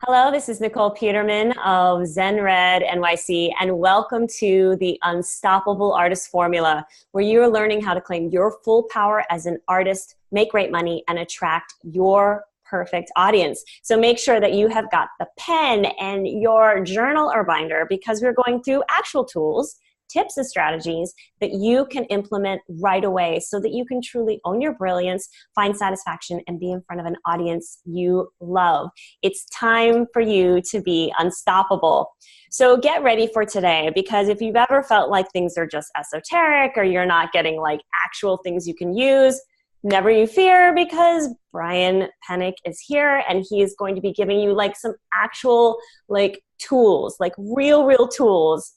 Hello, this is Nicole Peterman of ZenRed NYC, and welcome to the Unstoppable Artist Formula, where you are learning how to claim your full power as an artist, make great money, and attract your perfect audience. So make sure that you have got the pen and your journal or binder, because we're going through actual tools, tips and strategies that you can implement right away so that you can truly own your brilliance, find satisfaction, and be in front of an audience you love. It's time for you to be unstoppable. So get ready for today, because if you've ever felt like things are just esoteric or you're not getting like actual things you can use, never you fear, because Brian Penick is here and he is going to be giving you like some actual like tools, like real tools,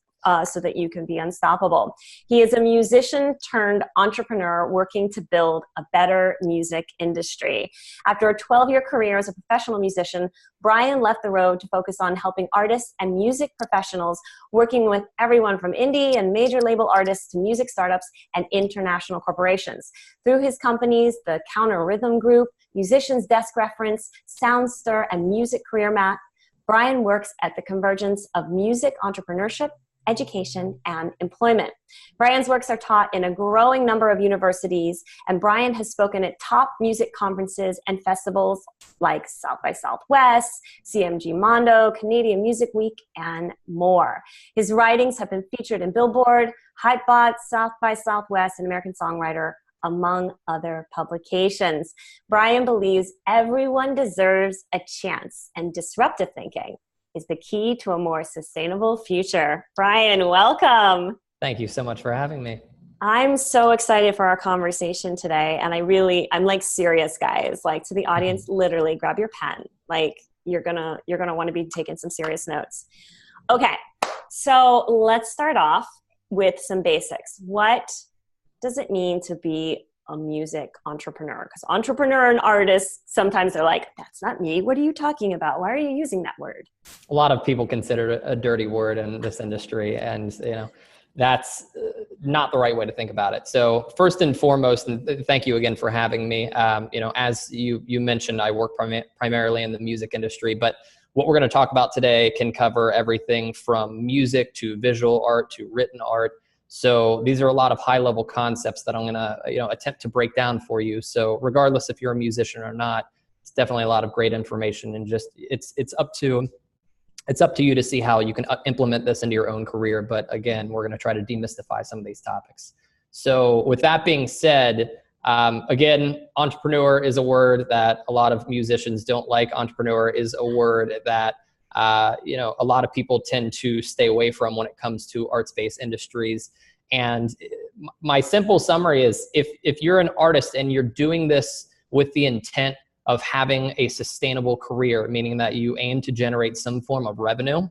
so that you can be unstoppable. He is a musician turned entrepreneur working to build a better music industry. After a 12-year career as a professional musician, Brian left the road to focus on helping artists and music professionals, working with everyone from indie and major label artists to music startups and international corporations. Through his companies, the Counter Rhythm Group, Musicians Desk Reference, Soundster, and Music Career Map, Brian works at the convergence of music entrepreneurship, education, and employment. Brian's works are taught in a growing number of universities, and Brian has spoken at top music conferences and festivals like South by Southwest, CMG Mondo, Canadian Music Week, and more. His writings have been featured in Billboard, Hypebot, South by Southwest, and American Songwriter, among other publications. Brian believes everyone deserves a chance, and disruptive thinking is the key to a more sustainable future. Brian, welcome. Thank you so much for having me. I'm so excited for our conversation today. And I'm like serious, guys. Like, to the audience, literally grab your pen. Like, you're gonna want to be taking some serious notes. Okay, so let's start off with some basics. What does it mean to be a music entrepreneur? Because entrepreneur and artists, sometimes they're like, that's not me. What are you talking about? Why are you using that word? A lot of people consider it a dirty word in this industry, and that's not the right way to think about it. So first and foremost, and thank you again for having me. As you mentioned, I work primarily in the music industry, but what we're going to talk about today can cover everything from music to visual art to written art. So these are a lot of high-level concepts that I'm going to, attempt to break down for you. So regardless if you're a musician or not, it's definitely a lot of great information, and just it's up to you to see how you can implement this into your own career. But again, we're going to try to demystify some of these topics. So with that being said, again, entrepreneur is a word that a lot of musicians don't like. Entrepreneur is a word that a lot of people tend to stay away from when it comes to arts-based industries. And my simple summary is, if you're an artist and you're doing this with the intent of having a sustainable career, meaning that you aim to generate some form of revenue,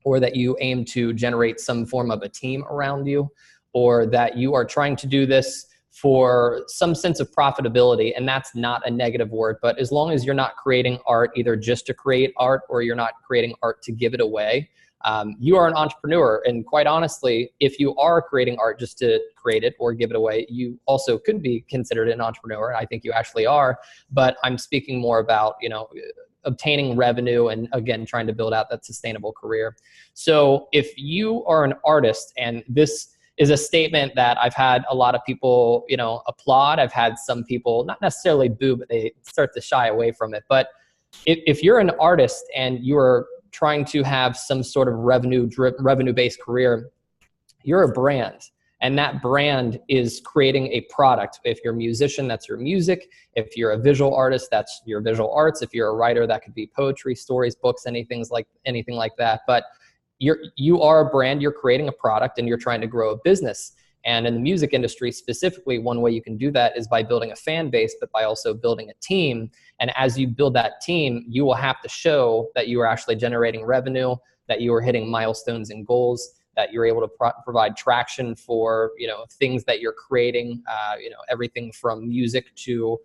or that you aim to generate some form of a team around you, or that you are trying to do this for some sense of profitability, and that's not a negative word, but as long as you're not creating art either just to create art, or you're not creating art to give it away, you are an entrepreneur. And quite honestly, if you are creating art just to create it or give it away, you also could be considered an entrepreneur. I think you actually are, but I'm speaking more about, obtaining revenue and, again, trying to build out that sustainable career. So if you are an artist, and this is a statement that I've had a lot of people, applaud. I've had some people not necessarily boo, but they start to shy away from it. But if you're an artist and you're trying to have some sort of revenue-based career, you're a brand. And that brand is creating a product. If you're a musician, that's your music. If you're a visual artist, that's your visual arts. If you're a writer, that could be poetry, stories, books, anything like that. But you are a brand, you're creating a product, and you're trying to grow a business. And in the music industry specifically, one way you can do that is by building a fan base, but by also building a team. And as you build that team, you will have to show that you are actually generating revenue, that you are hitting milestones and goals, that you're able to provide traction for, things that you're creating, everything from music to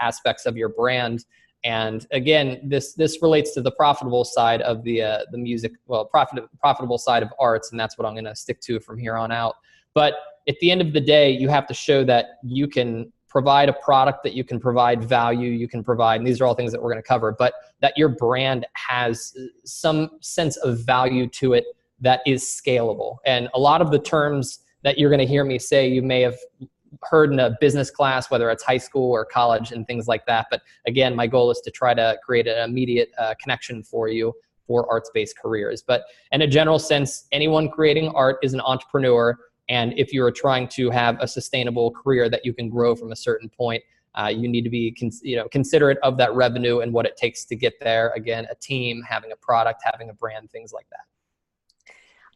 aspects of your brand. And again, this relates to the profitable side of the music, profitable side of arts, and that's what I'm going to stick to from here on out. But at the end of the day, you have to show that you can provide a product, that you can provide value, you can provide, and these are all things that we're going to cover, but that your brand has some sense of value to it that is scalable. And a lot of the terms that you're going to hear me say, you may have heard in a business class, whether it's high school or college and things like that. But again, my goal is to try to create an immediate connection for you for arts-based careers. But in a general sense, anyone creating art is an entrepreneur. And if you're trying to have a sustainable career that you can grow from a certain point, you need to be considerate of that revenue and what it takes to get there. Again, a team, having a product, having a brand, things like that.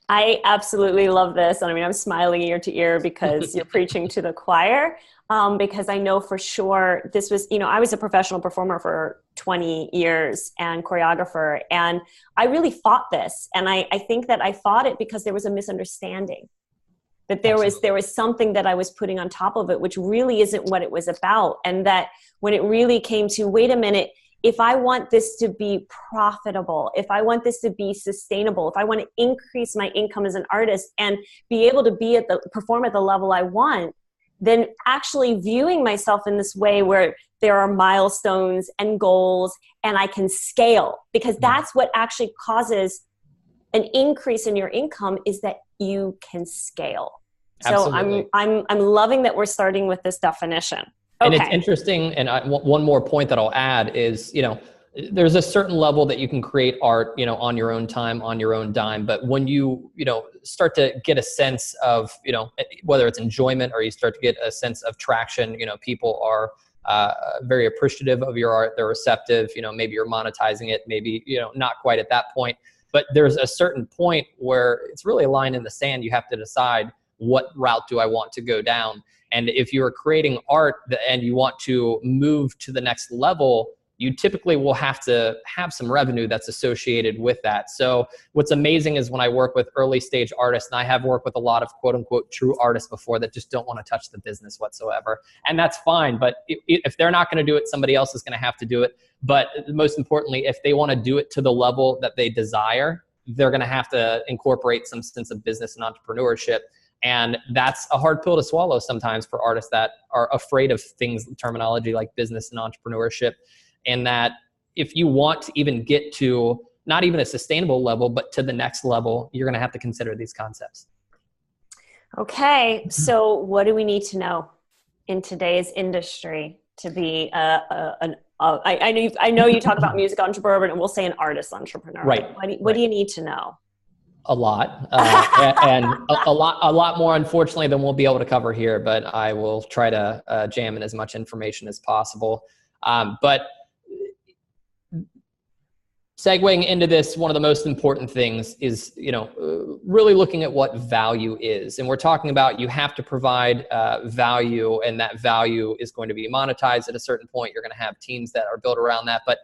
I absolutely love this. And I mean, I'm smiling ear to ear because you're preaching to the choir, because I know for sure this was, I was a professional performer for 20 years and choreographer, and I really fought this. And I think that I fought it because there was a misunderstanding. That there was something that I was putting on top of it, which really isn't what it was about. And that when it really came to, wait a minute, if I want this to be profitable, if I want this to be sustainable, if I want to increase my income as an artist and be able to perform at the level I want, then actually viewing myself in this way where there are milestones and goals and I can scale, because that's what actually causes an increase in your income, is that you can scale. Absolutely. So I'm loving that we're starting with this definition. And okay. It's interesting. And one more point that I'll add is, there's a certain level that you can create art, on your own time, on your own dime. But when you, start to get a sense of, whether it's enjoyment or you start to get a sense of traction, people are very appreciative of your art. They're receptive, maybe you're monetizing it, maybe, not quite at that point. But there's a certain point where it's really a line in the sand. You have to decide, what route do I want to go down? And if you're creating art and you want to move to the next level, you typically will have to have some revenue that's associated with that. So what's amazing is when I work with early stage artists, and I have worked with a lot of quote unquote true artists before that just don't want to touch the business whatsoever. And that's fine. But if they're not going to do it, somebody else is going to have to do it. But most importantly, if they want to do it to the level that they desire, they're going to have to incorporate some sense of business and entrepreneurship. And that's a hard pill to swallow sometimes for artists that are afraid of things, terminology like business and entrepreneurship. And that if you want to even get to not even a sustainable level, but to the next level, you're going to have to consider these concepts. Okay. So what do we need to know in today's industry to be I know you talk about music entrepreneur, and we'll say an artist entrepreneur. Right. What do you need to know? A lot, and a lot more, unfortunately, than we'll be able to cover here, but I will try to jam in as much information as possible. But segueing into this, one of the most important things is, really looking at what value is. And we're talking about, you have to provide value, and that value is going to be monetized at a certain point. You're going to have teams that are built around that. But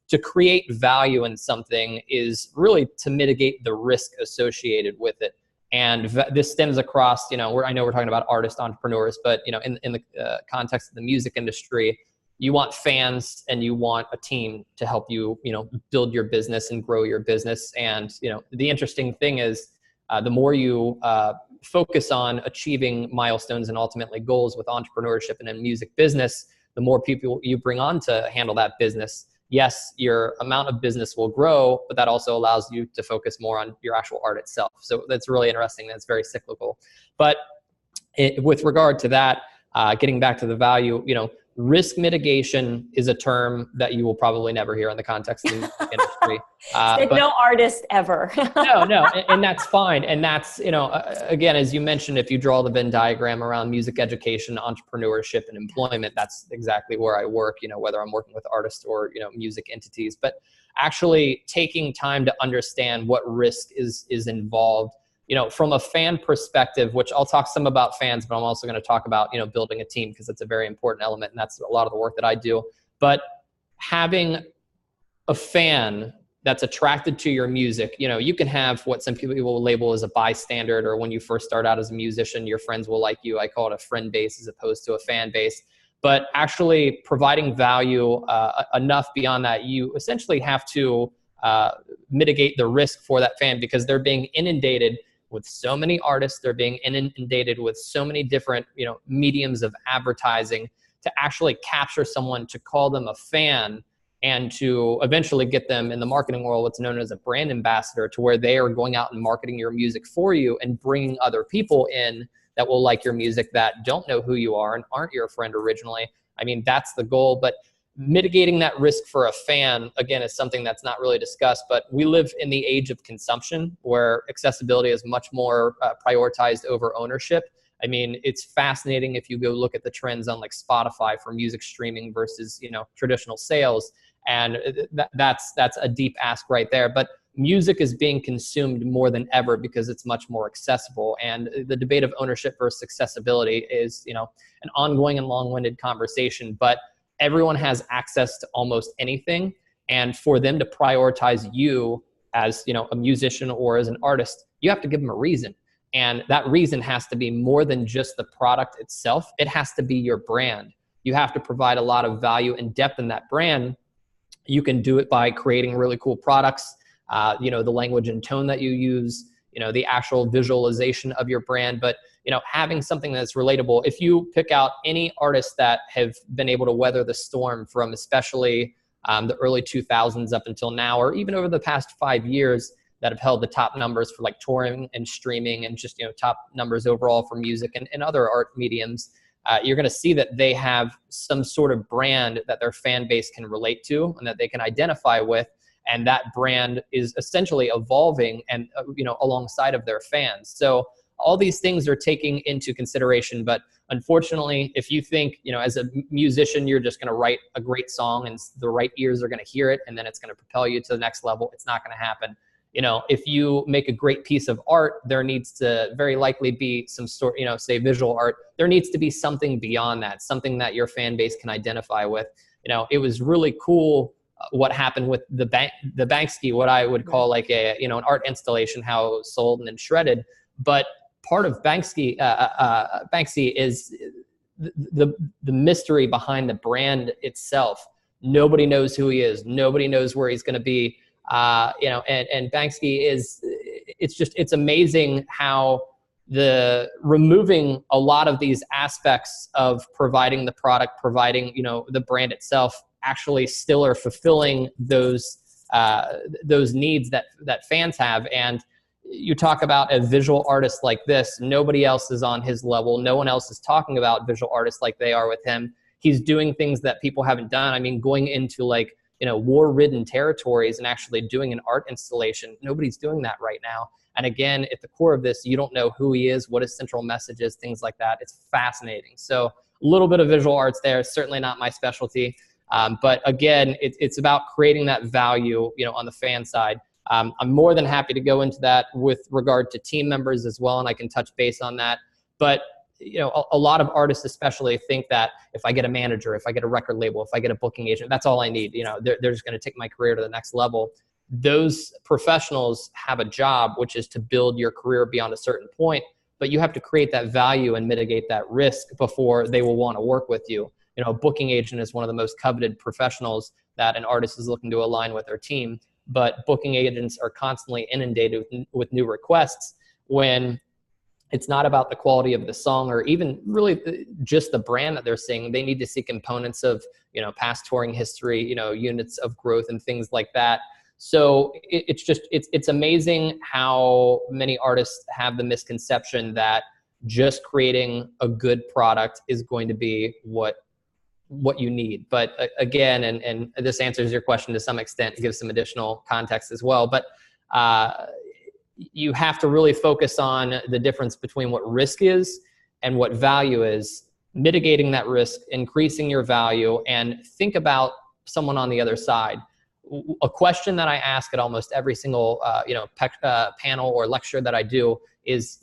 to create value in something is really to mitigate the risk associated with it. And this stems across, I know we're talking about artist entrepreneurs, but, in the context of the music industry, you want fans and you want a team to help you, build your business and grow your business. And, the interesting thing is the more you focus on achieving milestones and ultimately goals with entrepreneurship and in music business, the more people you bring on to handle that business. Yes, your amount of business will grow, but that also allows you to focus more on your actual art itself. So that's really interesting. That's very cyclical. But with regard to that, getting back to the value, risk mitigation is a term that you will probably never hear in the context of the music industry. But no artist ever. No, and that's fine. And that's, again, as you mentioned, if you draw the Venn diagram around music education, entrepreneurship, and employment, that's exactly where I work, whether I'm working with artists or, music entities. But actually taking time to understand what risk is involved, from a fan perspective, which I'll talk some about fans, but I'm also going to talk about, building a team, because it's a very important element. And that's a lot of the work that I do. But having a fan that's attracted to your music, you can have what some people will label as a bystander, or when you first start out as a musician, your friends will like you. I call it a friend base as opposed to a fan base. But actually providing value enough beyond that, you essentially have to mitigate the risk for that fan, because they're being inundated with so many artists. They're being inundated with so many different, mediums of advertising. to actually capture someone, to call them a fan, and to eventually get them in the marketing world, what's known as a brand ambassador, to where they are going out and marketing your music for you and bringing other people in that will like your music that don't know who you are and aren't your friend originally. I mean, that's the goal. But mitigating that risk for a fan, again, is something that's not really discussed, but we live in the age of consumption where accessibility is much more prioritized over ownership. I mean, it's fascinating if you go look at the trends on like Spotify for music streaming versus, traditional sales. And that's a deep ask right there. But music is being consumed more than ever because it's much more accessible. And the debate of ownership versus accessibility is, an ongoing and long-winded conversation, but everyone has access to almost anything. And for them to prioritize you as, a musician or as an artist, you have to give them a reason. And that reason has to be more than just the product itself. It has to be your brand. You have to provide a lot of value and depth in that brand. You can do it by creating really cool products, the language and tone that you use, the actual visualization of your brand, but, having something that's relatable. If you pick out any artists that have been able to weather the storm from especially the early 2000s up until now, or even over the past 5 years that have held the top numbers for like touring and streaming and just, top numbers overall for music and other art mediums, you're going to see that they have some sort of brand that their fan base can relate to and that they can identify with. And that brand is essentially evolving and, alongside of their fans. So all these things are taking into consideration. But unfortunately, if you think, as a musician, you're just going to write a great song and the right ears are going to hear it, and then it's going to propel you to the next level, it's not going to happen. If you make a great piece of art, there needs to very likely be some sort, say visual art. There needs to be something beyond that, something that your fan base can identify with. It was really cool what happened with the Banksy, what I would call like an art installation, how it was sold and then shredded. But part of Banksy is the mystery behind the brand itself. Nobody knows who he is. Nobody knows where he's going to be. And Banksy it's amazing how removing a lot of these aspects of providing the product, providing, the brand itself, actually still are fulfilling those needs that fans have. And you talk about a visual artist like this, nobody else is on his level. No one else is talking about visual artists like they are with him. He's doing things that people haven't done. I mean, going into like, war-ridden territories and actually doing an art installation. Nobody's doing that right now. And again, at the core of this, you don't know who he is, what his central message is, things like that. It's fascinating. So a little bit of visual arts there, certainly not my specialty. But again, it's about creating that value, on the fan side. I'm more than happy to go into that with regard to team members as well, and I can touch base on that. But a lot of artists especially think that if I get a manager, if I get a record label, if I get a booking agent, that's all I need. They're just going to take my career to the next level. Those professionals have a job, which is to build your career beyond a certain point, but you have to create that value and mitigate that risk before they will want to work with you. A booking agent is one of the most coveted professionals that an artist is looking to align with their team, but booking agents are constantly inundated with new requests when it's not about the quality of the song or even really just the brand that they're seeing. They need to see components of, past touring history, units of growth and things like that. So it's amazing how many artists have the misconception that just creating a good product is going to be what you need. But again, and this answers your question to some extent, gives some additional context as well. But you have to really focus on the difference between what risk is and what value is, mitigating that risk, increasing your value, and think about someone on the other side. A question that I ask at almost every single panel or lecture that I do is,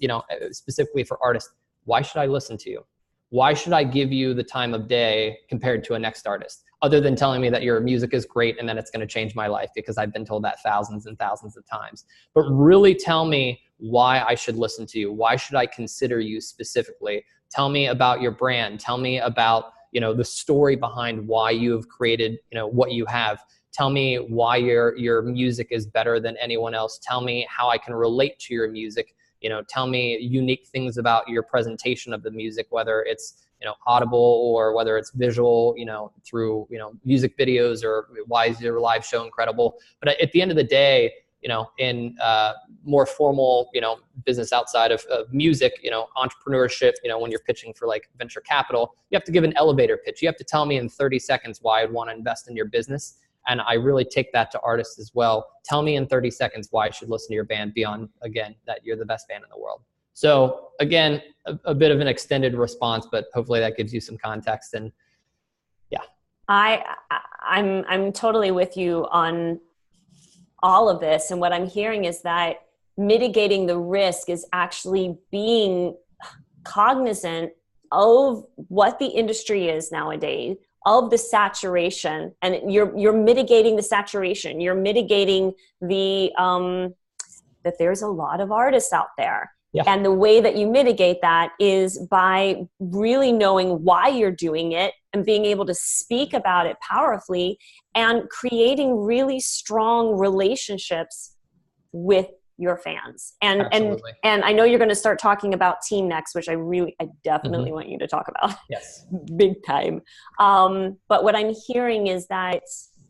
specifically for artists, why should I listen to you? Why should I give you the time of day compared to a next artist? Other than telling me that your music is great and that it's going to change my life, because I've been told that thousands and thousands of times. But really tell me why I should listen to you. Why should I consider you specifically? Tell me about your brand. Tell me about, the story behind why you have created, what you have. Tell me why your music is better than anyone else. Tell me how I can relate to your music. Tell me unique things about your presentation of the music, whether it's, audible, or whether it's visual, through, music videos, or why is your live show incredible? But at the end of the day, in more formal, business outside of music, entrepreneurship, when you're pitching for like venture capital, you have to give an elevator pitch. You have to tell me in 30 seconds why I'd want to invest in your business. And I really take that to artists as well. Tell me in 30 seconds why I should listen to your band, beyond, again, that you're the best band in the world. So again, a bit of an extended response, but hopefully that gives you some context. And yeah. I'm totally with you on all of this. And what I'm hearing is that mitigating the risk is actually being cognizant of what the industry is nowadays, of the saturation, and you're mitigating the saturation. You're mitigating the that there's a lot of artists out there. Yeah. And the way that you mitigate that is by really knowing why you're doing it and being able to speak about it powerfully and creating really strong relationships with your fans. And I know you're going to start talking about team next, which I definitely want you to talk about. Yes. Big time. But what I'm hearing is that,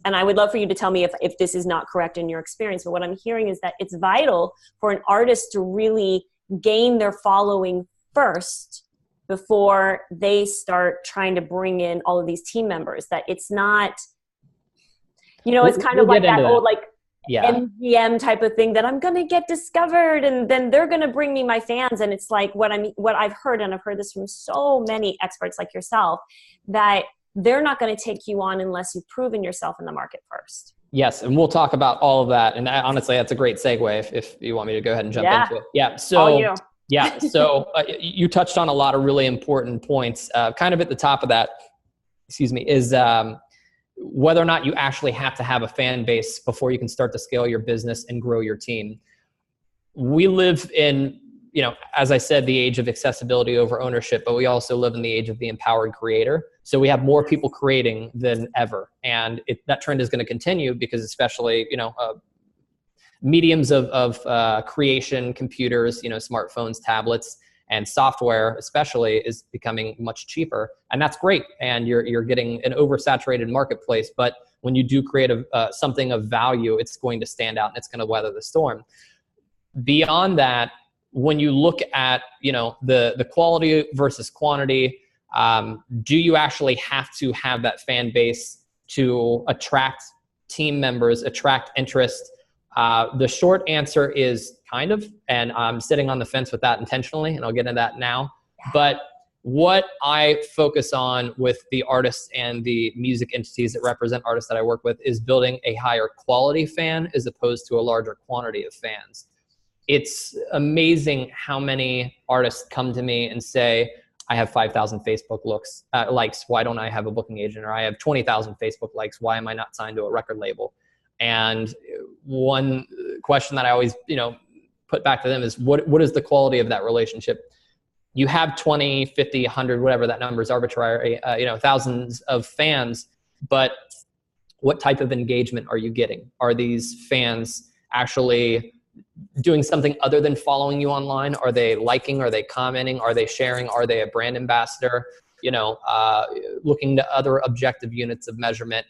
and I would love for you to tell me if this is not correct in your experience, but what I'm hearing is that it's vital for an artist to really gain their following first before they start trying to bring in all of these team members. That it's not, it's kind of like that old, like, MGM type of thing, that I'm going to get discovered and then they're going to bring me my fans. And it's like what I've heard, and I've heard this from so many experts like yourself, that they're not going to take you on unless you've proven yourself in the market first. Yes. And we'll talk about all of that. And honestly, that's a great segue if you want me to go ahead and jump into it. Yeah. So, you touched on a lot of really important points. Kind of at the top of that, is whether or not you actually have to have a fan base before you can start to scale your business and grow your team. We live in, as I said, the age of accessibility over ownership, but we also live in the age of the empowered creator. So we have more people creating than ever. And that trend is going to continue because especially, mediums of creation, computers, smartphones, tablets, and software especially is becoming much cheaper. And that's great. And you're getting an oversaturated marketplace. But when you do create something of value, it's going to stand out and it's going to weather the storm. Beyond that, when you look at, the quality versus quantity, do you actually have to have that fan base to attract team members, attract interest? The short answer is kind of, and I'm sitting on the fence with that intentionally, and I'll get into that now. But what I focus on with the artists and the music entities that represent artists that I work with is building a higher quality fan as opposed to a larger quantity of fans. It's amazing how many artists come to me and say, I have 5,000 Facebook likes. Why don't I have a booking agent? Or I have 20,000 Facebook likes. Why am I not signed to a record label? And one question that I always, put back to them is what is the quality of that relationship? You have 20, 50, 100, whatever that number is arbitrary, thousands of fans, but what type of engagement are you getting? Are these fans actually doing something other than following you online? Are they liking? Are they commenting? Are they sharing? Are they a brand ambassador? Looking to other objective units of measurement.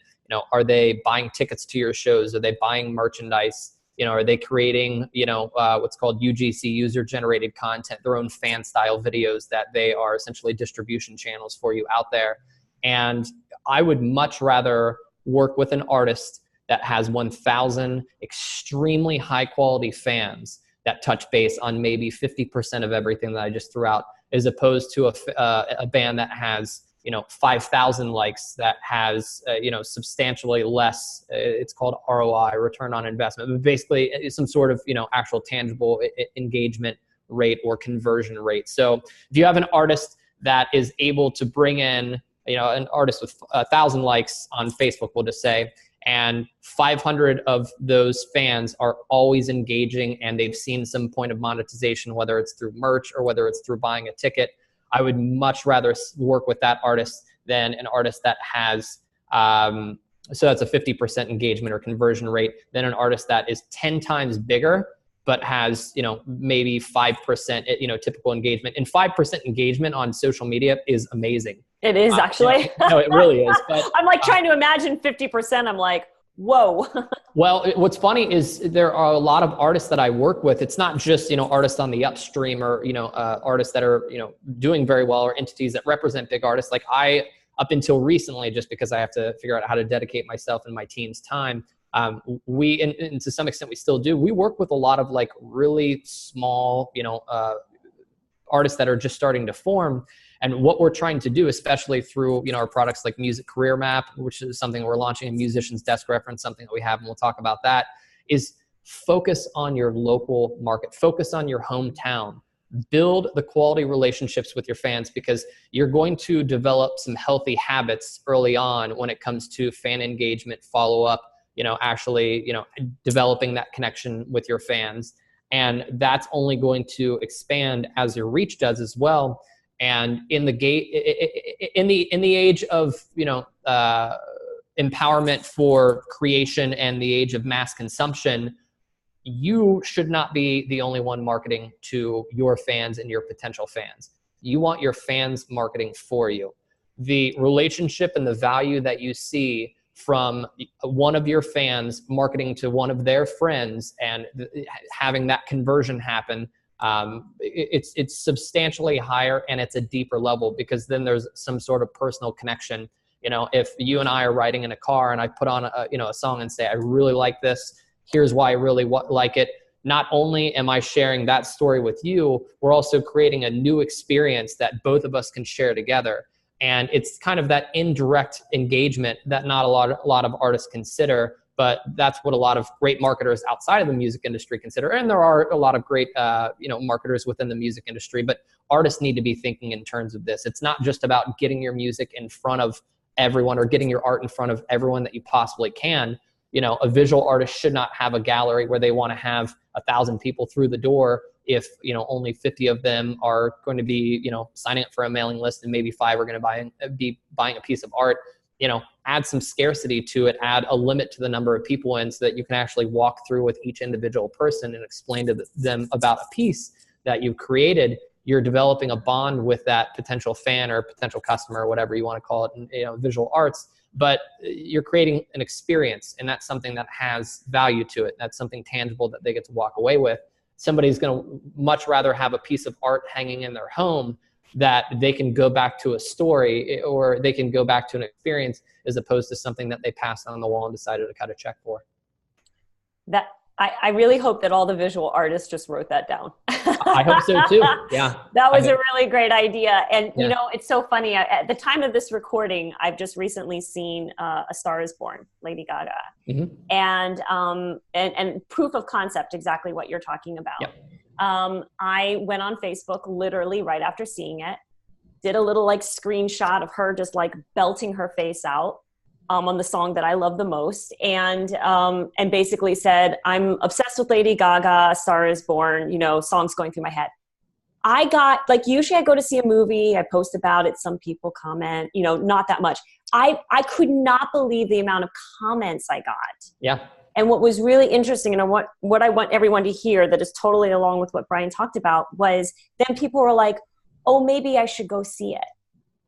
Are they buying tickets to your shows? Are they buying merchandise? Are they creating, what's called UGC, user-generated content, their own fan-style videos that they are essentially distribution channels for you out there? And I would much rather work with an artist that has 1,000 extremely high-quality fans that touch base on maybe 50% of everything that I just threw out, as opposed to a band that has 5,000 likes that has, substantially less, it's called ROI, return on investment, but basically it's some sort of, actual tangible engagement rate or conversion rate. So if you have an artist that is able to bring in, an artist with 1,000 likes on Facebook, we'll just say, and 500 of those fans are always engaging and they've seen some point of monetization, whether it's through merch or whether it's through buying a ticket, I would much rather work with that artist than an artist that has, so that's a 50% engagement or conversion rate, than an artist that is 10 times bigger but has, maybe 5%, typical engagement. And 5% engagement on social media is amazing. It is actually. No, it really is. But I'm like trying to imagine 50%. I'm like, whoa. Well, what's funny is there are a lot of artists that I work with. It's not just, artists on the upstream or, artists that are, doing very well, or entities that represent big artists. Like up until recently, just because I have to figure out how to dedicate myself and my team's time, we, and to some extent we still do, we work with a lot of like really small, artists that are just starting to form. And what we're trying to do, especially through, our products like Music Career Map, which is something we're launching, a Musician's Desk Reference, something that we have, and we'll talk about that, is focus on your local market, focus on your hometown, build the quality relationships with your fans, because you're going to develop some healthy habits early on when it comes to fan engagement, follow up, actually, developing that connection with your fans. And that's only going to expand as your reach does as well. And in the age of, empowerment for creation and the age of mass consumption, you should not be the only one marketing to your fans and your potential fans. You want your fans marketing for you. The relationship and the value that you see from one of your fans marketing to one of their friends and having that conversion happen, it's substantially higher, and it's a deeper level, because then there's some sort of personal connection. If you and I are riding in a car and I put on a song and say, I really like this, here's why I really like it. Not only am I sharing that story with you, we're also creating a new experience that both of us can share together. And it's kind of that indirect engagement that not a lot of artists consider, but that's what a lot of great marketers outside of the music industry consider. And there are a lot of great, marketers within the music industry, but artists need to be thinking in terms of this. It's not just about getting your music in front of everyone or getting your art in front of everyone that you possibly can. A visual artist should not have a gallery where they want to have 1,000 people through the door if, only 50 of them are going to be, signing up for a mailing list, and maybe 5 are going to be buying a piece of art. Add some scarcity to it, add a limit to the number of people in, so that you can actually walk through with each individual person and explain to them about a piece that you've created. You're developing a bond with that potential fan or potential customer, or whatever you want to call it in visual arts, but you're creating an experience, and that's something that has value to it. That's something tangible that they get to walk away with. Somebody's going to much rather have a piece of art hanging in their home that they can go back to a story, or they can go back to an experience, as opposed to something that they passed on the wall and decided to cut a check for. That I really hope that all the visual artists just wrote that down. I hope so too. Yeah. That was a really great idea. And it's so funny. At the time of this recording, I've just recently seen A Star Is Born, Lady Gaga. Mm-hmm. And proof of concept, exactly what you're talking about. Yep. I went on Facebook literally right after seeing it, did a little like screenshot of her just like belting her face out on the song that I love the most, and basically said, I'm obsessed with Lady Gaga, A Star Is Born, songs going through my head. I got, like, usually I go to see a movie, I post about it, some people comment, not that much. I could not believe the amount of comments I got. Yeah. And what was really interesting, and what I want everyone to hear that is totally along with what Brian talked about, was then people were like, oh, maybe I should go see it.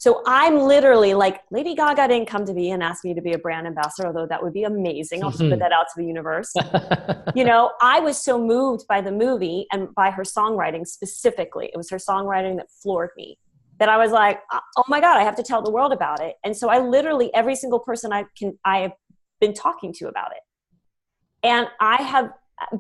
So I'm literally like, Lady Gaga didn't come to me and ask me to be a brand ambassador, although that would be amazing. I'll just put that out to the universe. I was so moved by the movie and by her songwriting specifically. It was her songwriting that floored me, that I was like, oh my God, I have to tell the world about it. And so I literally, every single person I have been talking to about it. And I have,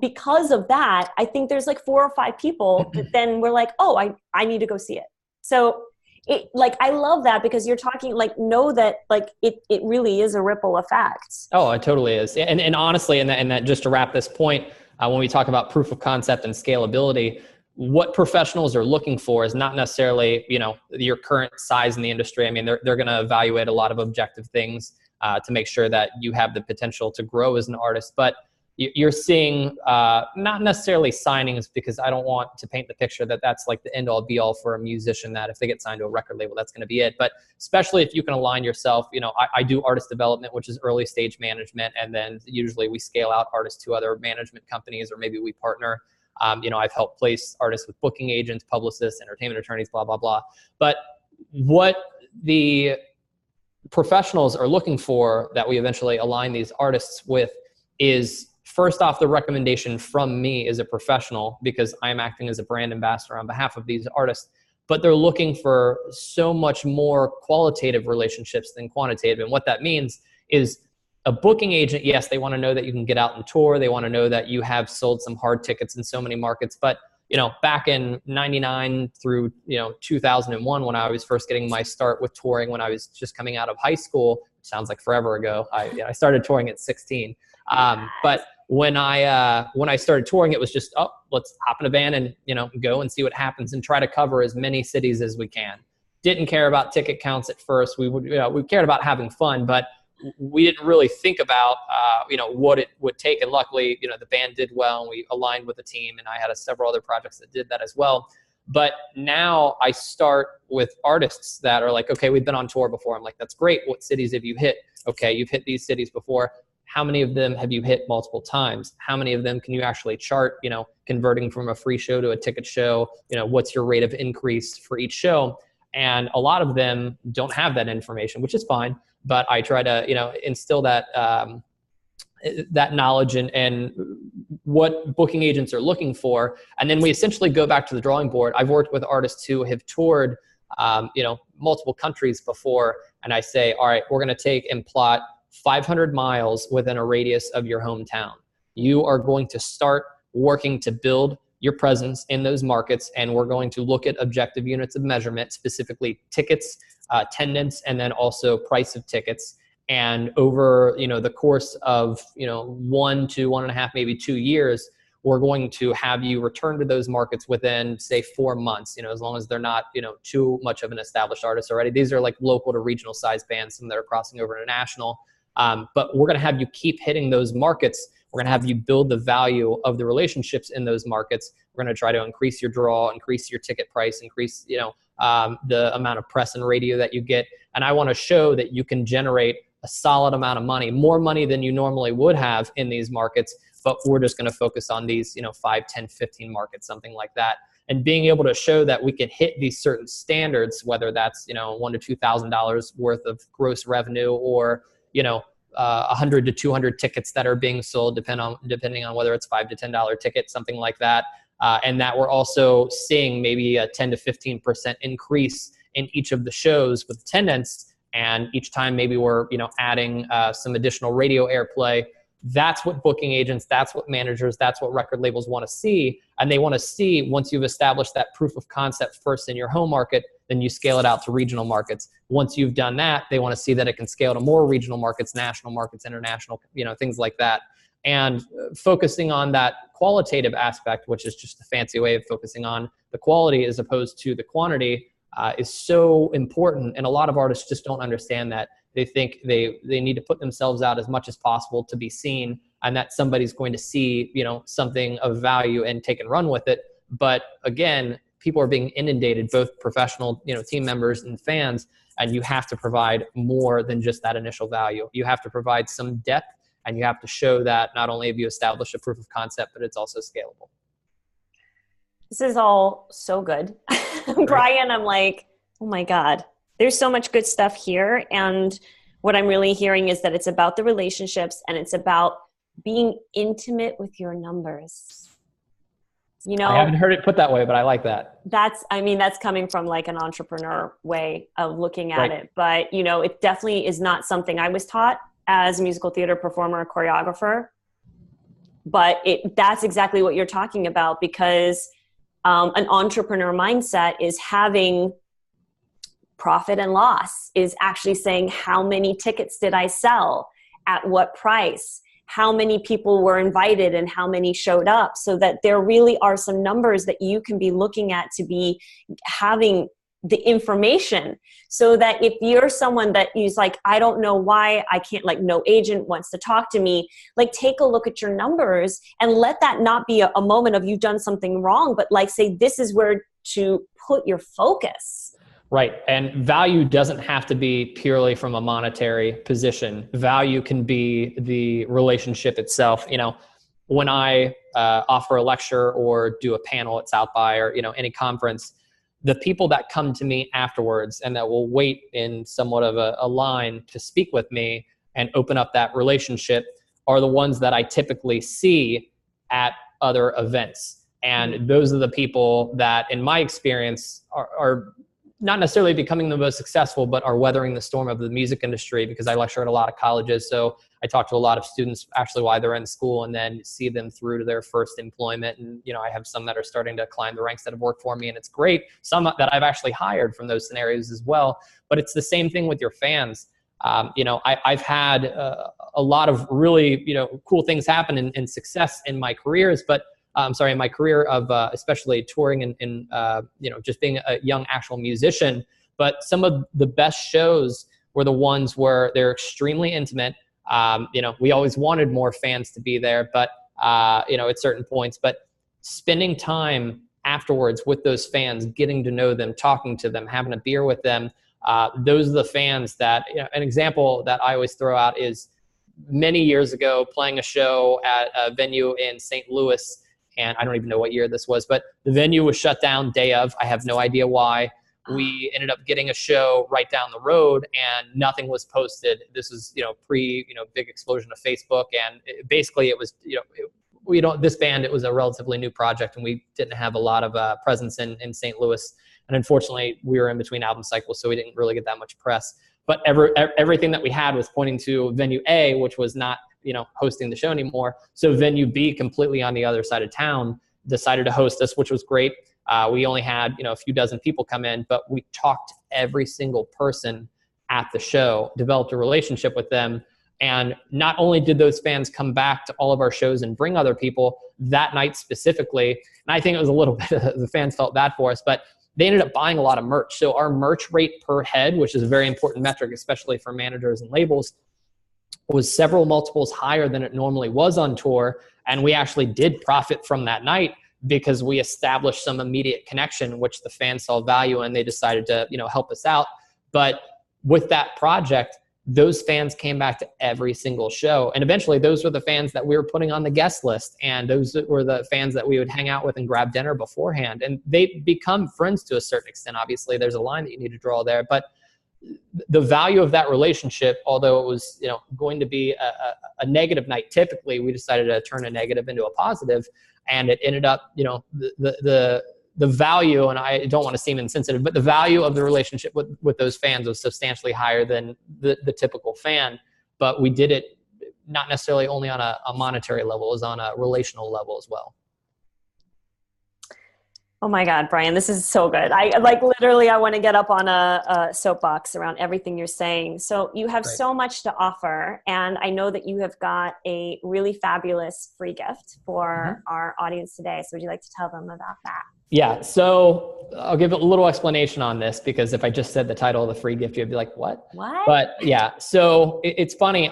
because of that, I think there's like 4 or 5 people that then were like, oh, I need to go see it. So I love that, because you're talking, know that it really is a ripple effect. Oh, it totally is. And honestly, and that just to wrap this point, when we talk about proof of concept and scalability, what professionals are looking for is not necessarily, your current size in the industry. I mean, they're going to evaluate a lot of objective things to make sure that you have the potential to grow as an artist. But you're seeing not necessarily signings, because I don't want to paint the picture that that's like the end all be all for a musician, that if they get signed to a record label, that's going to be it. But especially if you can align yourself, I do artist development, which is early stage management. And then usually we scale out artists to other management companies, or maybe we partner. I've helped place artists with booking agents, publicists, entertainment attorneys, blah, blah, blah. But what the professionals are looking for that we eventually align these artists with is, first off, the recommendation from me as a professional, because I'm acting as a brand ambassador on behalf of these artists, but they're looking for so much more qualitative relationships than quantitative. And what that means is a booking agent, yes, they want to know that you can get out and tour. They want to know that you have sold some hard tickets in so many markets. But back in 99 through 2001, when I was first getting my start with touring, when I was just coming out of high school, sounds like forever ago. I started touring at 16. But when I started touring, it was just, let's hop in a van and go and see what happens and try to cover as many cities as we can. Didn't care about ticket counts at first. We cared about having fun, but we didn't really think about what it would take. And luckily, the band did well, and we aligned with the team, and I had several other projects that did that as well. But now I start with artists that are like, okay, we've been on tour before. I'm like, that's great. What cities have you hit? Okay, you've hit these cities before. How many of them have you hit multiple times? How many of them can you actually chart, converting from a free show to a ticket show? What's your rate of increase for each show? And a lot of them don't have that information, which is fine. But I try to, instill that that knowledge and what booking agents are looking for. And then we essentially go back to the drawing board. I've worked with artists who have toured, multiple countries before. And I say, all right, we're going to take and plot 500 miles within a radius of your hometown. You are going to start working to build your presence in those markets, and we're going to look at objective units of measurement, specifically tickets, attendance, and then also price of tickets. And over the course of 1 to 1.5, maybe 2 years, we're going to have you return to those markets within, say, 4 months. As long as they're not too much of an established artist already. These are like local to regional size bands, some that are crossing over to national. But we're going to have you keep hitting those markets. We're going to have you build the value of the relationships in those markets. We're going to try to increase your draw, increase your ticket price, increase, the amount of press and radio that you get. And I want to show that you can generate a solid amount of money, more money than you normally would have in these markets. But we're just going to focus on these, 5, 10, 15 markets, something like that. And being able to show that we can hit these certain standards, whether that's, $1,000 to $2,000 worth of gross revenue, or, 100 to 200 tickets that are being sold, depending on whether it's $5 to $10 ticket, something like that. And that we're also seeing maybe a 10 to 15% increase in each of the shows with attendance. And each time maybe we're, adding some additional radio airplay. That's what booking agents, that's what managers, that's what record labels want to see. And they want to see, once you've established that proof of concept first in your home market, then you scale it out to regional markets. Once you've done that, they want to see that it can scale to more regional markets, national markets, international, things like that. And focusing on that qualitative aspect, which is just a fancy way of focusing on the quality as opposed to the quantity, is so important. And a lot of artists just don't understand that. They think they need to put themselves out as much as possible to be seen, and that somebody's going to see, something of value and take and run with it. But again, people are being inundated, both professional, team members and fans, and you have to provide more than just that initial value. You have to provide some depth, and you have to show that not only have you established a proof of concept, but it's also scalable. This is all so good. Brian, I'm like, oh my God, there's so much good stuff here. And what I'm really hearing is that it's about the relationships, and it's about being intimate with your numbers. I haven't heard it put that way, but I like that. That's coming from like an entrepreneur way of looking at it. But, it definitely is not something I was taught as a musical theater performer, choreographer. But that's exactly what you're talking about, because an entrepreneur mindset is having profit and loss, is actually saying, how many tickets did I sell? At what price? How many people were invited and how many showed up? So that there really are some numbers that you can be looking at to be having the information, so that if you're someone that is like, I don't know why I can't, like, no agent wants to talk to me, like, take a look at your numbers and let that not be a moment of you've done something wrong, but like, say, this is where to put your focus. Right. And value doesn't have to be purely from a monetary position. Value can be the relationship itself. when I offer a lecture or do a panel at South by or, any conference, the people that come to me afterwards and that will wait in somewhat of a line to speak with me and open up that relationship are the ones that I typically see at other events. And those are the people that, in my experience, are not necessarily becoming the most successful, but are weathering the storm of the music industry, because I lecture at a lot of colleges. So I talk to a lot of students actually while they're in school, and then see them through to their first employment. And, I have some that are starting to climb the ranks that have worked for me, and it's great. Some that I've actually hired from those scenarios as well. But it's the same thing with your fans. I've had a lot of really, cool things happen and success in my careers, but in my career of especially touring and just being a young actual musician. But some of the best shows were the ones where they're extremely intimate. We always wanted more fans to be there, but at certain points. But spending time afterwards with those fans, getting to know them, talking to them, having a beer with them, those are the fans that, an example that I always throw out is many years ago playing a show at a venue in St. Louis. And I don't even know what year this was, but the venue was shut down day of. I have no idea why. We ended up getting a show right down the road and nothing was posted. This was, pre, big explosion of Facebook. And basically it was, this band, it was a relatively new project and we didn't have a lot of presence in St. Louis. And unfortunately we were in between album cycles, so we didn't really get that much press. But everything that we had was pointing to venue A, which was not, hosting the show anymore. So venue B, completely on the other side of town, decided to host us, which was great. We only had, a few dozen people come in, but we talked to every single person at the show, developed a relationship with them. And not only did those fans come back to all of our shows and bring other people that night specifically, and I think it was a little bit, the fans felt bad for us, but they ended up buying a lot of merch. So our merch rate per head, which is a very important metric, especially for managers and labels, was several multiples higher than it normally was on tour. And we actually did profit from that night because we established some immediate connection, which the fans saw value in. They decided to, help us out. But with that project, those fans came back to every single show. And eventually those were the fans that we were putting on the guest list. And those were the fans that we would hang out with and grab dinner beforehand. And they become friends to a certain extent. Obviously, there's a line that you need to draw there. But the value of that relationship, although it was, going to be a negative night, typically we decided to turn a negative into a positive, and it ended up, the value, and I don't want to seem insensitive, but the value of the relationship with those fans was substantially higher than the typical fan. But we did it not necessarily only on a monetary level, it was on a relational level as well. Oh my God, Brian, this is so good. I want to get up on a soapbox around everything you're saying. So you have so much to offer, and I know that you have got a really fabulous free gift for our audience today. So would you like to tell them about that? Yeah, so I'll give a little explanation on this, because if I just said the title of the free gift, you'd be like, what? What? But yeah, so it's funny.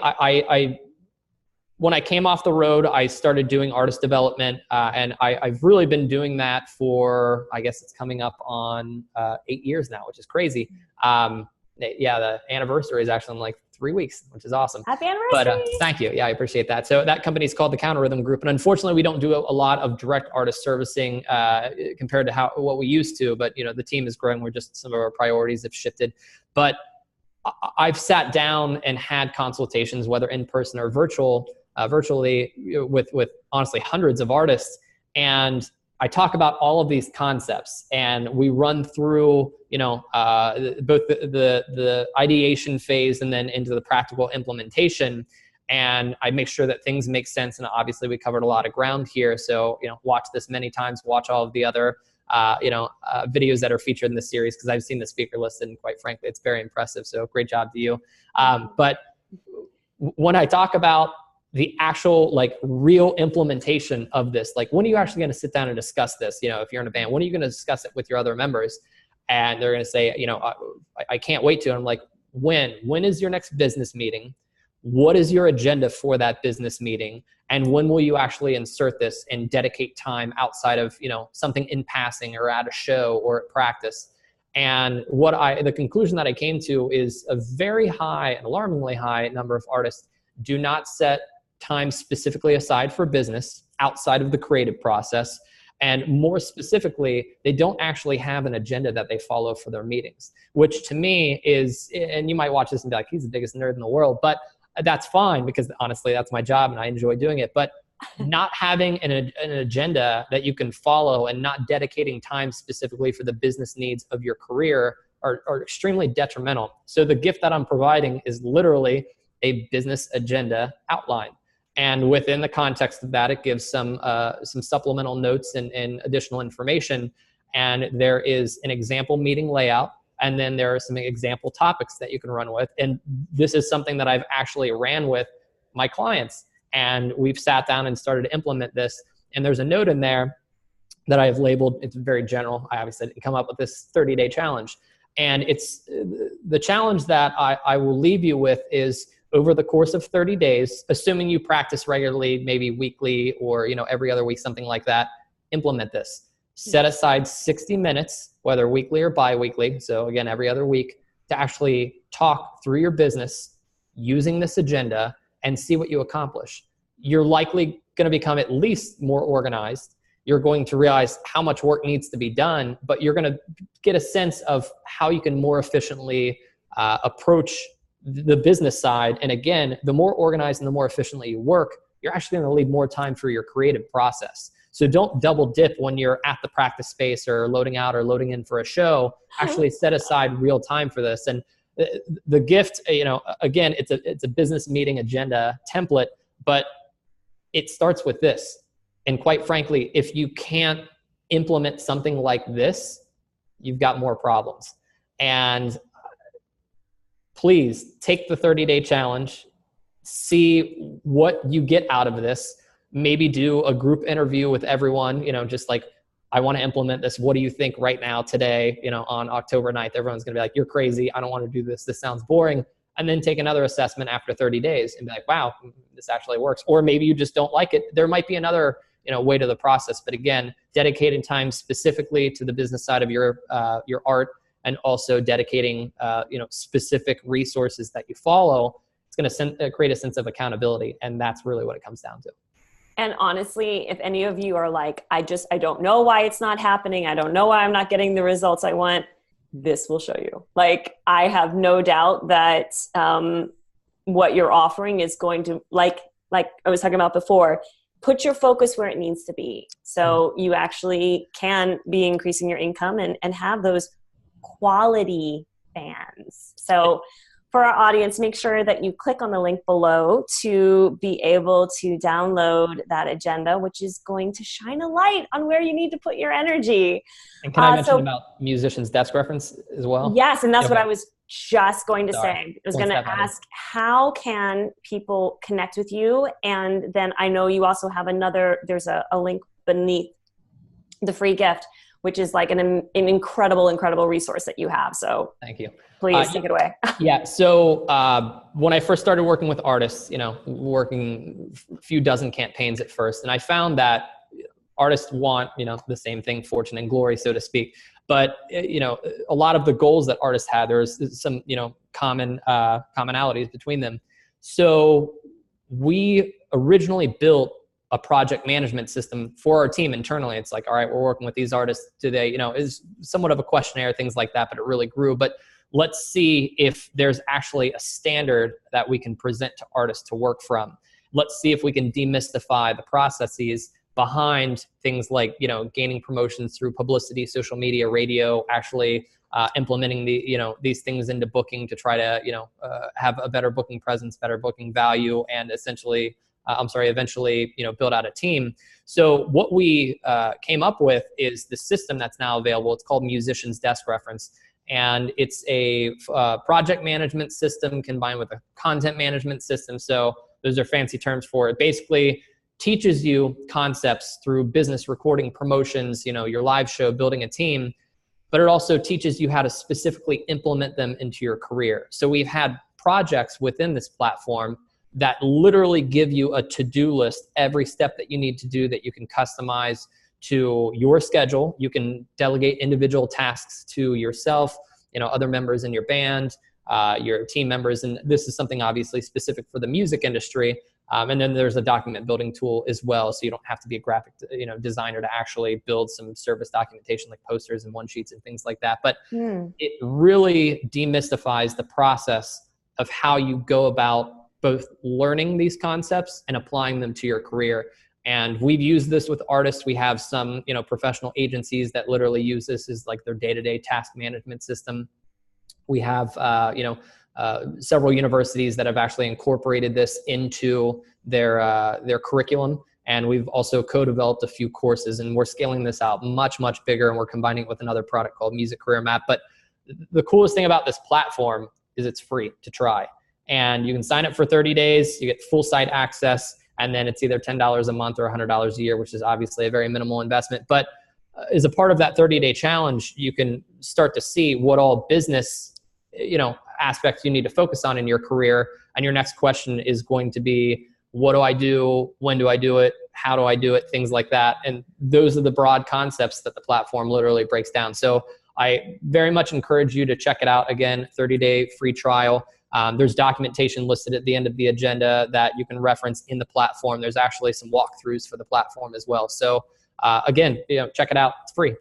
When I came off the road, I started doing artist development, and I've really been doing that for, I guess it's coming up on 8 years now, which is crazy. The anniversary is actually in like 3 weeks, which is awesome. Happy anniversary. But thank you. Yeah, I appreciate that. So that company is called the Counter Rhythm Group. And unfortunately, we don't do a lot of direct artist servicing compared to what we used to. But, the team is growing. Some of our priorities have shifted. But I've sat down and had consultations, whether in person or virtually with honestly hundreds of artists. And I talk about all of these concepts, and we run through, both the ideation phase and then into the practical implementation. And I make sure that things make sense. And obviously we covered a lot of ground here. So, watch this many times, watch all of the other, videos that are featured in this series, because I've seen the speaker list, and quite frankly, it's very impressive. So great job to you. But when I talk about the actual real implementation of this, when are you actually going to sit down and discuss this? If you're in a band, when are you going to discuss it with your other members? And they're going to say, I can't wait to. And I'm like, when is your next business meeting? What is your agenda for that business meeting? And when will you actually insert this and dedicate time outside of, something in passing or at a show or at practice? And the conclusion that I came to is a very high, an alarmingly high number of artists do not set time specifically aside for business. outside of the creative process. And more specifically, they don't actually have an agenda that they follow for their meetings, which to me is, and you might watch this and be like, he's the biggest nerd in the world, but that's fine because honestly, that's my job and I enjoy doing it. But not having an agenda that you can follow and not dedicating time specifically for the business needs of your career are extremely detrimental. So the gift that I'm providing is literally a business agenda outline. And within the context of that, it gives some supplemental notes and additional information. And there is an example meeting layout. And then there are some example topics that you can run with. And this is something that I've actually ran with my clients. And we've sat down and started to implement this. And there's a note in there that I've labeled, it's very general. I obviously didn't come up with this 30-day challenge. And it's the challenge that I will leave you with is over the course of 30 days, assuming you practice regularly, maybe weekly or every other week, something like that, implement this. Set aside 60 minutes, whether weekly or bi-weekly, so again, every other week, to actually talk through your business using this agenda and see what you accomplish. You're likely going to become at least more organized. You're going to realize how much work needs to be done, but you're going to get a sense of how you can more efficiently approach the business side. And again, the more organized and the more efficiently you work, you're actually going to leave more time for your creative process. So don't double dip when you're at the practice space or loading out or loading in for a show. Actually set aside real time for this. And the gift, again, it's a business meeting agenda template, but it starts with this. And quite frankly, if you can't implement something like this, you've got more problems. And please take the 30-day challenge, see what you get out of this. Maybe do a group interview with everyone, just like, I want to implement this. What do you think right now, today, on October 9th? Everyone's going to be like, you're crazy. I don't want to do this. This sounds boring. And then take another assessment after 30 days and be like, wow, this actually works. Or maybe you just don't like it. There might be another way to the process. But again, dedicating time specifically to the business side of your art, and also dedicating specific resources that you follow, it's going to create a sense of accountability. And that's really what it comes down to. And honestly, if any of you are like, I don't know why it's not happening, I don't know why I'm not getting the results I want, this will show you. Like, I have no doubt that what you're offering is going to, like I was talking about before, put your focus where it needs to be. So you actually can be increasing your income and have those quality fans. So for our audience, make sure that you click on the link below to be able to download that agenda, which is going to shine a light on where you need to put your energy. And can I mention about Musician's Desk Reference as well? Yes, and that's what I was just going to say. I was going to ask, how can people connect with you? And then I know you also have there's a link beneath the free gift, which is like an incredible resource that you have. So thank you. Please take it away. Yeah. So when I first started working with artists, working a few dozen campaigns at first, and I found that artists want, the same thing, fortune and glory, so to speak. But, a lot of the goals that artists had, there's some, commonalities between them. So we originally built a project management system for our team internally. It's like, all right, we're working with these artists today, is somewhat of a questionnaire, things like that, but it really grew. But let's see if there's actually a standard that we can present to artists to work from. Let's see if we can demystify the processes behind things like, gaining promotions through publicity, social media, radio, actually implementing these things into booking to try to, have a better booking presence, better booking value, and eventually, build out a team. So what we came up with is the system that's now available. It's called Musician's Desk Reference. And it's a project management system combined with a content management system. So those are fancy terms for it. Basically teaches you concepts through business, recording, promotions, your live show, building a team, but it also teaches you how to specifically implement them into your career. So we've had projects within this platform that literally give you a to-do list, every step that you need to do that you can customize to your schedule. You can delegate individual tasks to yourself, other members in your band, your team members. And this is something obviously specific for the music industry, And then there's a document building tool as well. So you don't have to be a graphic, designer to actually build some service documentation like posters and one sheets and things like that. But it really demystifies the process of how you go about both learning these concepts and applying them to your career. And we've used this with artists. We have some, professional agencies that literally use this as like their day-to-day task management system. We have, several universities that have actually incorporated this into their curriculum. And we've also co-developed a few courses, and we're scaling this out much, much bigger. And we're combining it with another product called Music Career Map. But the coolest thing about this platform is it's free to try. And you can sign up for 30 days, you get full site access, and then it's either $10 a month or $100 a year, which is obviously a very minimal investment. But as a part of that 30-day challenge, you can start to see what all business, aspects you need to focus on in your career. And your next question is going to be, what do I do? When do I do it? How do I do it? Things like that. And those are the broad concepts that the platform literally breaks down. So I very much encourage you to check it out. Again, 30-day free trial. There's documentation listed at the end of the agenda that you can reference in the platform. There's actually some walkthroughs for the platform as well. So again, check it out. It's free.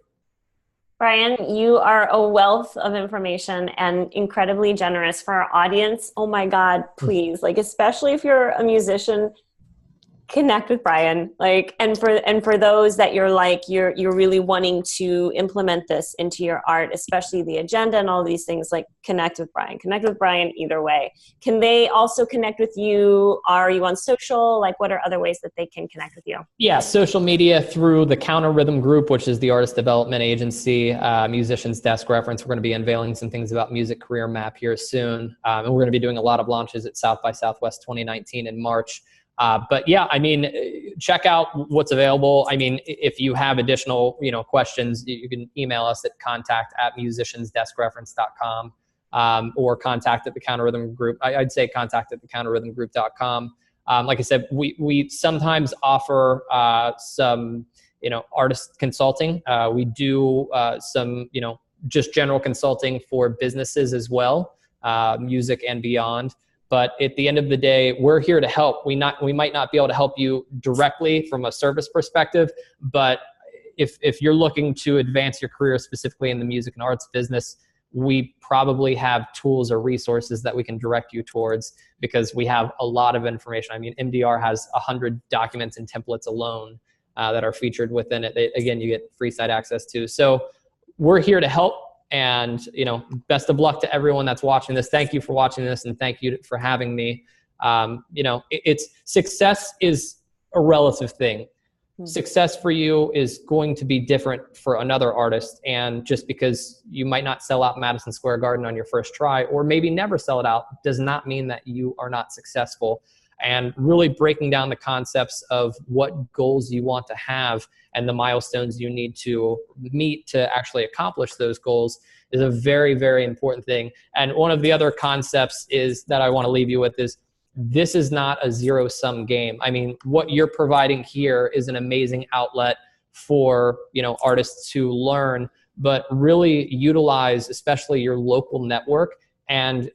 Brian, you are a wealth of information and incredibly generous for our audience. Oh my God, please, especially if you're a musician, connect with Brian. And for those that you're really wanting to implement this into your art, especially the agenda and all these things, connect with Brian. Connect with Brian either way. Can they also connect with you? Are you on social? What are other ways that they can connect with you? Yeah, social media through the Counter Rhythm Group, which is the artist development agency, Musician's Desk Reference. We're going to be unveiling some things about Music Career Map here soon. And we're going to be doing a lot of launches at South by Southwest 2019 in March. But yeah, check out what's available. If you have additional, questions, you can email us at contact@musiciansdeskreference.com, or contact at the Counter Rhythm Group. I'd say contact at thecounterrhythmgroup.com. Like I said, we sometimes offer, some, artist consulting. We do, some, just general consulting for businesses as well, music and beyond. But at the end of the day, we're here to help. We might not be able to help you directly from a service perspective, but if you're looking to advance your career specifically in the music and arts business, we probably have tools or resources that we can direct you towards, because we have a lot of information. MDR has 100 documents and templates alone that are featured within it. Again, you get free site access to. So we're here to help. And, best of luck to everyone that's watching this. Thank you for watching this, and thank you for having me. It's success is a relative thing. Success for you is going to be different for another artist. And just because you might not sell out Madison Square Garden on your first try, or maybe never sell it out, does not mean that you are not successful. And really breaking down the concepts of what goals you want to have and the milestones you need to meet to actually accomplish those goals is a very, very important thing. And one of the other concepts is that I want to leave you with is, this is not a zero-sum game. What you're providing here is an amazing outlet for, artists to learn, but really utilize especially your local network. And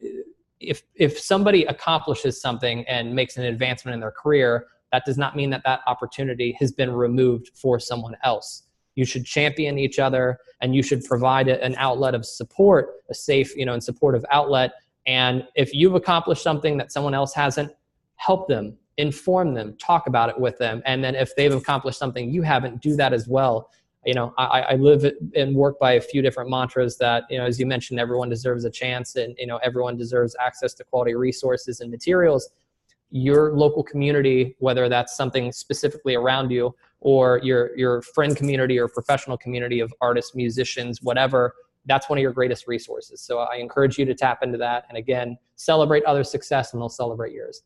if somebody accomplishes something and makes an advancement in their career, that does not mean that that opportunity has been removed for someone else. You should champion each other, and you should provide an outlet of support, a safe, and supportive outlet. And if you've accomplished something that someone else hasn't, help them, inform them, talk about it with them. And then if they've accomplished something you haven't, do that as well. I live and work by a few different mantras that, as you mentioned, everyone deserves a chance, and, everyone deserves access to quality resources and materials. Your local community, whether that's something specifically around you, or your friend community or professional community of artists, musicians, whatever, that's one of your greatest resources. So I encourage you to tap into that. And again, celebrate others' success, and they'll celebrate yours.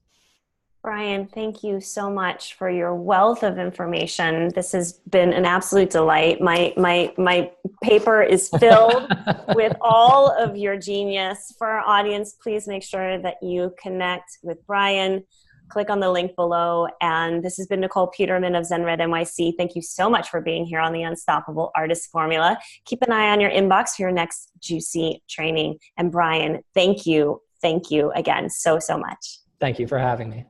Brian, thank you so much for your wealth of information. This has been an absolute delight. My paper is filled with all of your genius. For our audience, please make sure that you connect with Brian. Click on the link below. And this has been Nikol Peterman of ZenRed NYC. Thank you so much for being here on the Unstoppable Artist Formula. Keep an eye on your inbox for your next juicy training. And Brian, thank you again so much. Thank you for having me.